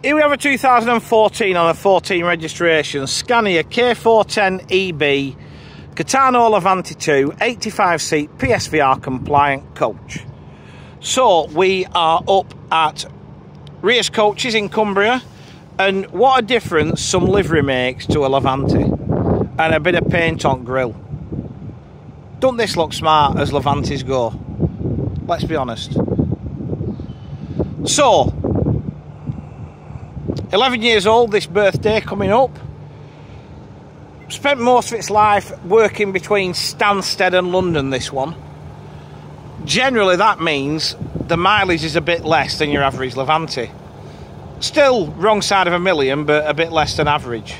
Here we have a 2014 on a 14 registration, Scania K410EB, Caetano Levante 2, 85-seat PSVR compliant coach. So we are up at Rears Coaches in Cumbria, and what a difference some livery makes to a Levante, and a bit of paint on grill. Don't this look smart as Levantes go? Let's be honest. So 11 years old this birthday coming up. Spent most of its life working between Stansted and London, this one. Generally that means the mileage is a bit less than your average Levante. Still wrong side of a million, but a bit less than average.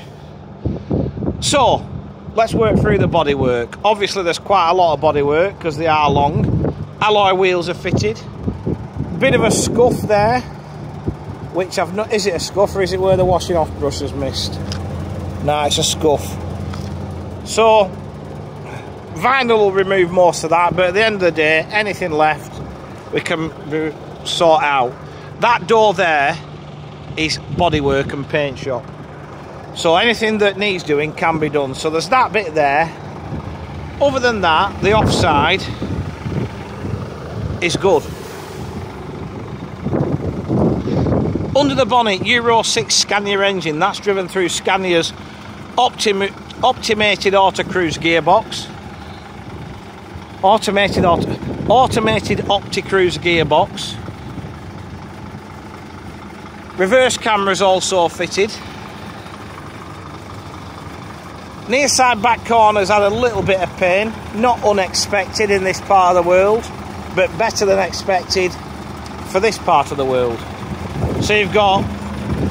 So let's work through the bodywork. Obviously there's quite a lot of bodywork because they are long. Alloy wheels are fitted. Bit of a scuff there, which I've not. Is it a scuff or is it where the washing off brush has missed? Nah, it's a scuff. So vinyl will remove most of that, but at the end of the day, anything left we can sort out. That door there is bodywork and paint shop, so anything that needs doing can be done. So there's that bit there. Other than that, the offside is good. Under the bonnet, Euro 6 Scania engine. That's driven through Scania's optimated auto-cruise gearbox. Automated opti-cruise gearbox. Reverse camera's also fitted. Near side back corners had a little bit of pain. Not unexpected in this part of the world, but better than expected for this part of the world. So you've got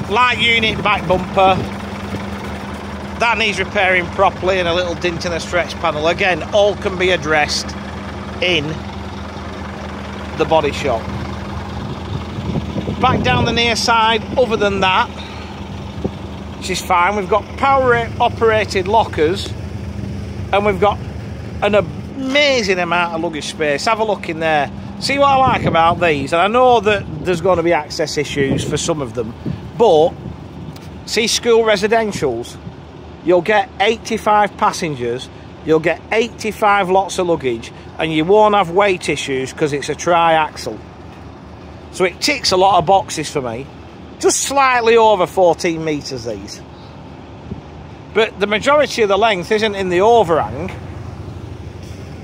light unit back bumper. That needs repairing properly, and a little dint in the stretch panel. Again, all can be addressed in the body shop. Back down the near side, other than that, which is fine. We've got power operated lockers, and we've got an amazing amount of luggage space. Have a look in there. See what I like about these, and I know that there's going to be access issues for some of them, but see, school residentials, you'll get 85 passengers, you'll get 85 lots of luggage, and you won't have weight issues because it's a tri-axle. So it ticks a lot of boxes for me. Just slightly over 14 metres these, but the majority of the length isn't in the overhang,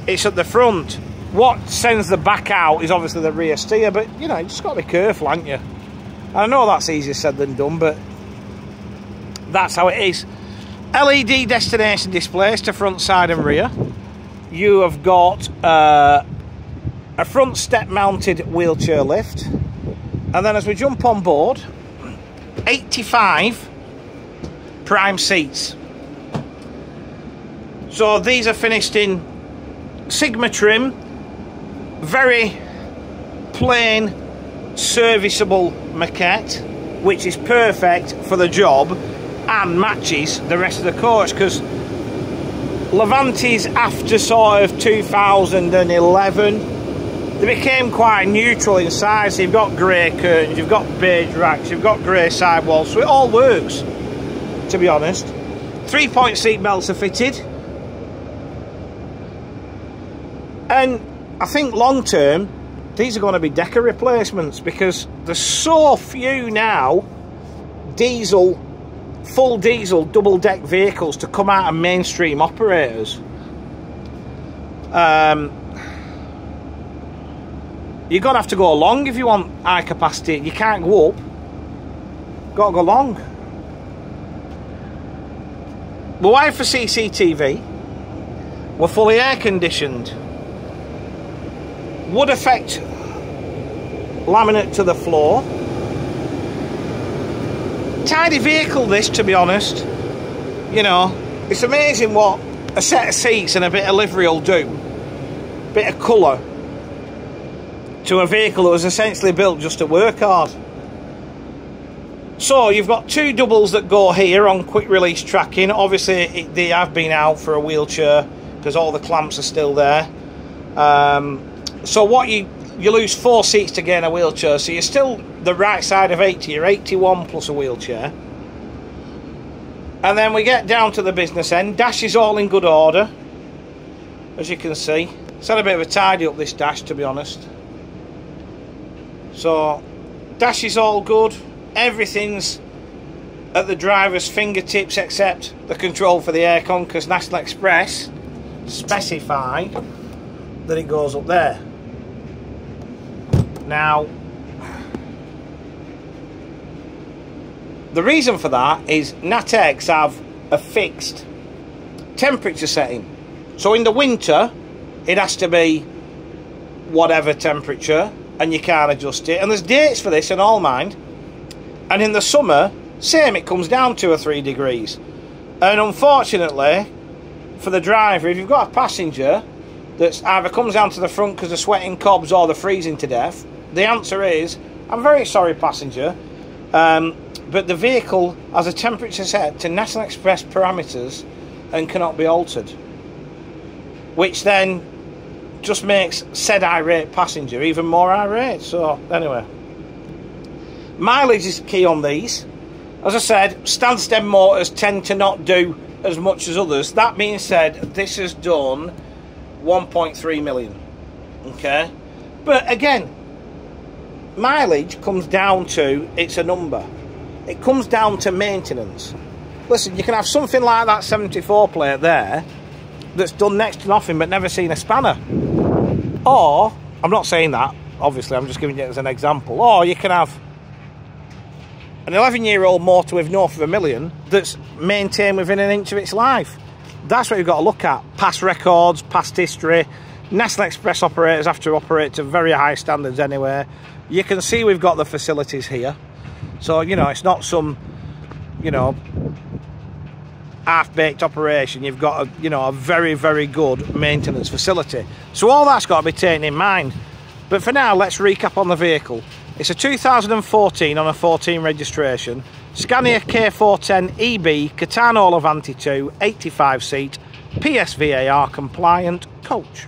it's at the front. What sends the back out is obviously the rear steer, but you know, you just got to be careful, haven't you? And I know that's easier said than done, but that's how it is. LED destination displays to front, side and rear. You have got a front step mounted wheelchair lift, and then as we jump on board, 85 prime seats. So these are finished in Sigma trim, very plain serviceable maquette, which is perfect for the job and matches the rest of the coach, because Levantes after sort of 2011 they became quite neutral in size. So you've got grey curtains, you've got beige racks, you've got grey sidewalls, so it all works, to be honest. 3-point seat belts are fitted, and I think long term these are going to be Decker replacements, because there's so few now full diesel double deck vehicles to come out of mainstream operators. You're going to have to go long if you want high capacity. You can't go up, got to go long. We're wired for CCTV, we're fully air conditioned, wood effect laminate to the floor. Tidy vehicle this, to be honest. You know, it's amazing what a set of seats and a bit of livery will do. Bit of colour to a vehicle that was essentially built just to work hard. So you've got two doubles that go here on quick release tracking. Obviously they have been out for a wheelchair because all the clamps are still there. So what you you lose 4 seats to gain a wheelchair, so you're still the right side of 80, you're 81 plus a wheelchair. And then we get down to the business end. Dash is all in good order, as you can see. It's had a bit of a tidy up, this dash, to be honest. So dash is all good, everything's at the driver's fingertips except the control for the aircon, because National Express specify that it goes up there. Now, the reason for that is NatX have a fixed temperature setting. So in the winter, it has to be whatever temperature, and you can't adjust it. And there's dates for this and all, mind. And in the summer, same, it comes down 2 or 3 degrees. And unfortunately, for the driver, if you've got a passenger that's either comes down to the front because they're sweating cobs or they're freezing to death, the answer is, I'm very sorry, passenger, but the vehicle has a temperature set to National Express parameters and cannot be altered, which then just makes said irate passenger even more irate. So anyway, mileage is key on these. As I said, Stansted motors tend to not do as much as others. That being said, this has done 1.3 million. Okay, but again, mileage comes down to, it's a number. It comes down to maintenance. Listen, you can have something like that 74 plate there that's done next to nothing but never seen a spanner. Or, I'm not saying that, obviously, I'm just giving you it as an example. Or you can have an 11-year-old motor with north of 1 million that's maintained within an inch of its life. That's what you've got to look at. Past records, past history. National Express operators have to operate to very high standards anyway. You can see we've got the facilities here. So, you know, it's not some, you know, half-baked operation. You've got a, you know, a very, very good maintenance facility. So all that's got to be taken in mind. But for now, let's recap on the vehicle. It's a 2014 on a 14 registration, Scania K410EB, Caetano Levante 2, 85 seat, PSVAR compliant coach.